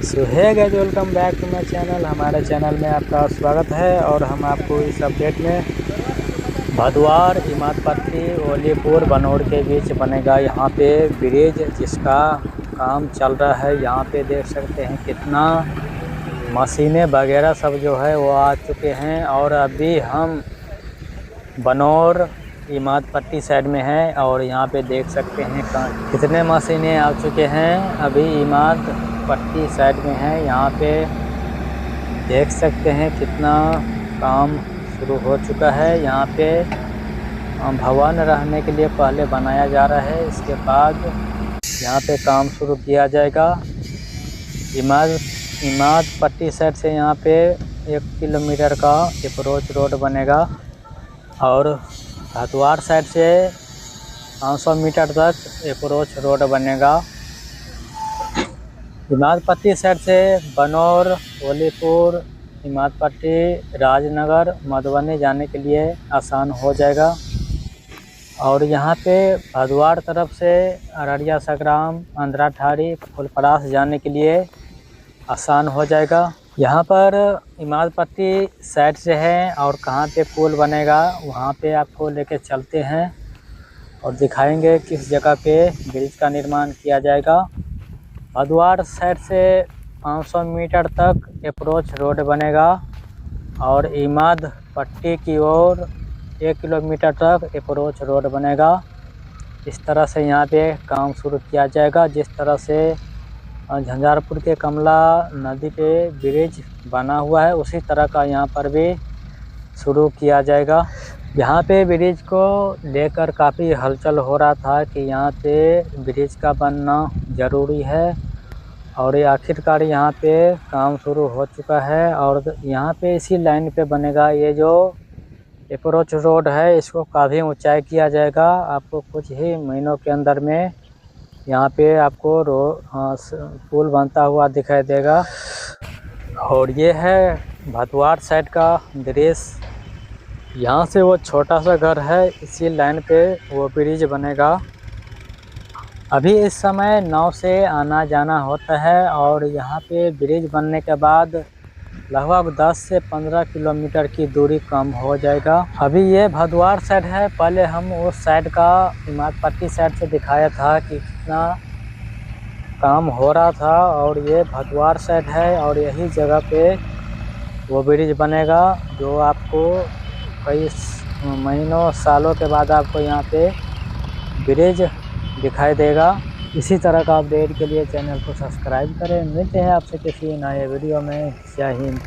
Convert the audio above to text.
So hi guys, welcome back to my channel. हमारे channel में आपका स्वागत है और हम आपको इस अपडेट में भदवार इमादपट्टी ओलीपुर बनौर के बीच बनेगा यहाँ पे ब्रिज, जिसका काम चल रहा है। यहाँ पे देख सकते हैं कितना मशीनें वगैरह सब जो है वो आ चुके हैं और अभी हम बनौर इमादपट्टी साइड में है और यहाँ पे देख सकते हैं कितने मशीनें आ चुके हैं। अभी इमादपट्टी साइड में है, यहाँ पे देख सकते हैं कितना काम शुरू हो चुका है। यहाँ पे भवन रहने के लिए पहले बनाया जा रहा है, इसके बाद यहाँ पे काम शुरू किया जाएगा। इमादपट्टी साइड से यहाँ पे 1 किलोमीटर का अप्रोच रोड बनेगा और भदवार साइड से 500 मीटर तक अप्रोच रोड बनेगा। इमादपट्टी साइड से बनौर, ओलीपुर, इमादपट्टी, राजनगर, मधुबनी जाने के लिए आसान हो जाएगा। और यहाँ पे भदवार तरफ से अररिया, संग्राम, अंधराठाड़ी, फुलपरास जाने के लिए आसान हो जाएगा। यहाँ पर इमादपट्टी साइड से है और कहाँ पे पुल बनेगा वहाँ पे आपको लेके चलते हैं और दिखाएंगे किस जगह पे ब्रिज का निर्माण किया जाएगा। भदवार साइड से 500 मीटर तक अप्रोच रोड बनेगा और इमादपट्टी की ओर 1 किलोमीटर तक अप्रोच रोड बनेगा। इस तरह से यहाँ पे काम शुरू किया जाएगा। जिस तरह से झंझारपुर के कमला नदी पे ब्रिज बना हुआ है, उसी तरह का यहाँ पर भी शुरू किया जाएगा। यहाँ पे ब्रिज को लेकर काफ़ी हलचल हो रहा था कि यहाँ पे ब्रिज का बनना ज़रूरी है और ये आखिरकार यहाँ पे काम शुरू हो चुका है और यहाँ पे इसी लाइन पे बनेगा। ये जो अप्रोच रोड है इसको काफ़ी ऊंचाई किया जाएगा। आपको कुछ ही महीनों के अंदर में यहाँ पे आपको पुल बनता हुआ दिखाई देगा। और ये है भदवार साइड का दृश्य। यहाँ से वो छोटा सा घर है, इसी लाइन पे वो ब्रिज बनेगा। अभी इस समय नाव से आना जाना होता है और यहाँ पे ब्रिज बनने के बाद लगभग 10 से 15 किलोमीटर की दूरी कम हो जाएगा। अभी ये भदवार साइड है, पहले हम उस साइड का इमादपट्टी साइड से दिखाया था कि कितना काम हो रहा था और ये भदवार साइड है और यही जगह पे वो ब्रिज बनेगा जो आपको कई महीनों सालों के बाद आपको यहाँ पे ब्रिज दिखाई देगा। इसी तरह का अपडेट के लिए चैनल को सब्सक्राइब करें। मिलते हैं आपसे किसी नए वीडियो में। जय हिंद।